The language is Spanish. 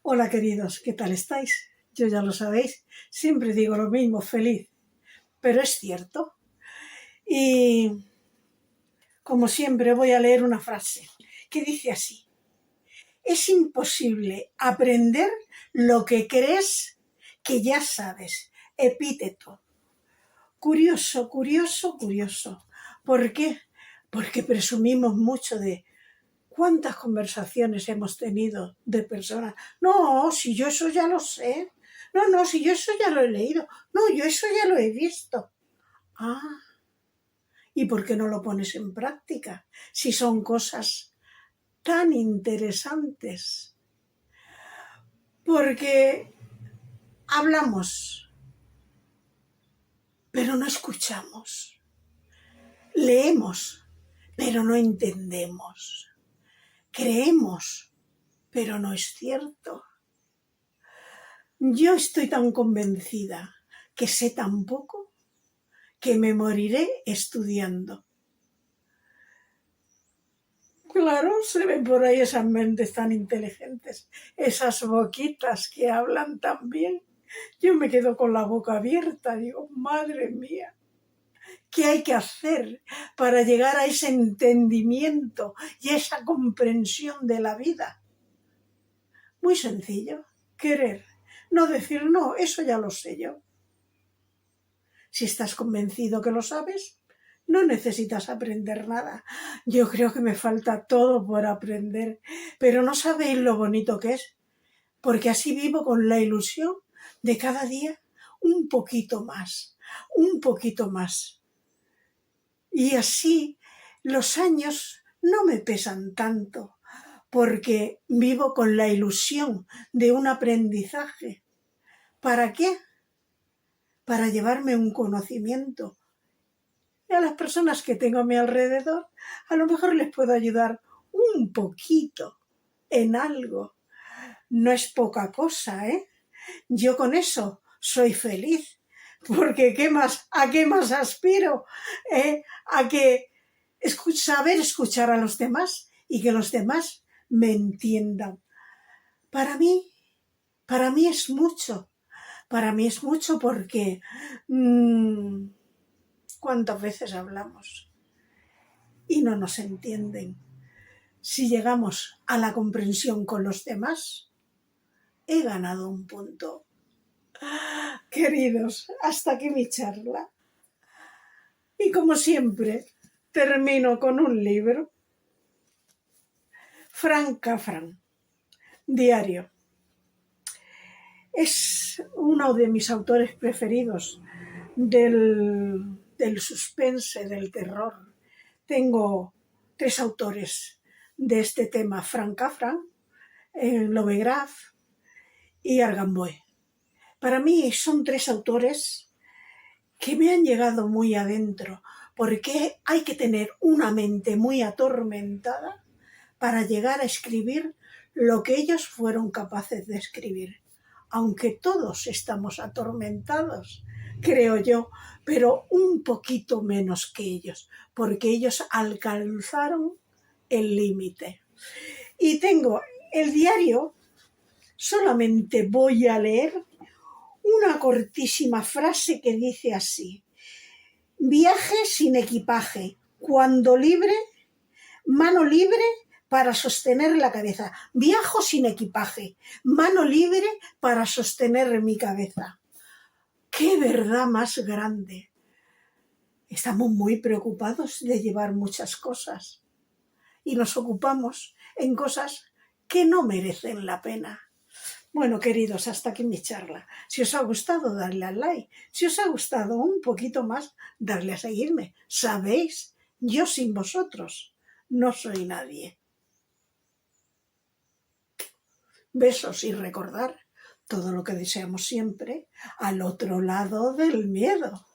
Hola queridos, ¿qué tal estáis? Yo ya lo sabéis, siempre digo lo mismo, feliz, pero es cierto. Y como siempre voy a leer una frase que dice así: es imposible aprender lo que crees que ya sabes. Epíteto. Curioso, curioso, curioso. ¿Por qué? Porque presumimos mucho de cuántas conversaciones hemos tenido de personas. No, si yo eso ya lo sé. No, no, si yo eso ya lo he leído. No, yo eso ya lo he visto. Ah, ¿y por qué no lo pones en práctica? Si son cosas tan interesantes. Porque hablamos, pero no escuchamos. Leemos, pero no entendemos. Creemos, pero no es cierto. Yo estoy tan convencida que sé tan poco que me moriré estudiando. Claro, se ven por ahí esas mentes tan inteligentes, esas boquitas que hablan tan bien. Yo me quedo con la boca abierta, digo, madre mía, ¿qué hay que hacer para llegar a ese entendimiento y esa comprensión de la vida? Muy sencillo, querer, no decir no, eso ya lo sé yo. Si estás convencido que lo sabes, no necesitas aprender nada. Yo creo que me falta todo por aprender, pero no sabéis lo bonito que es, porque así vivo con la ilusión de cada día un poquito más, un poquito más. Y así los años no me pesan tanto, porque vivo con la ilusión de un aprendizaje. ¿Para qué? Para llevarme un conocimiento. Y a las personas que tengo a mi alrededor, a lo mejor les puedo ayudar un poquito en algo. No es poca cosa, ¿eh? Yo con eso soy feliz, porque ¿a qué más aspiro? A que saber escuchar a los demás y que los demás me entiendan. Para mí, para mí es mucho. Para mí es mucho porque ¿cuántas veces hablamos y no nos entienden? Si llegamos a la comprensión con los demás, he ganado un punto. Queridos, hasta aquí mi charla. Y como siempre, termino con un libro. Frank Kafran, Diario. Es uno de mis autores preferidos del suspense, del terror. Tengo 3 autores de este tema: Frank Kafran, Lovecraft y Argamboe. Para mí son 3 autores que me han llegado muy adentro, porque hay que tener una mente muy atormentada para llegar a escribir lo que ellos fueron capaces de escribir. Aunque todos estamos atormentados, creo yo, pero un poquito menos que ellos, porque ellos alcanzaron el límite. Y tengo el diario, solamente voy a leer una cortísima frase que dice así: viaje sin equipaje, cuando libre, mano libre para sostener la cabeza. Viajo sin equipaje, mano libre para sostener mi cabeza. ¡Qué verdad más grande! Estamos muy preocupados de llevar muchas cosas y nos ocupamos en cosas que no merecen la pena. Bueno, queridos, hasta aquí mi charla. Si os ha gustado, darle al like. Si os ha gustado un poquito más, darle a seguirme. Sabéis, yo sin vosotros no soy nadie. Besos y recordar todo lo que deseamos siempre al otro lado del miedo.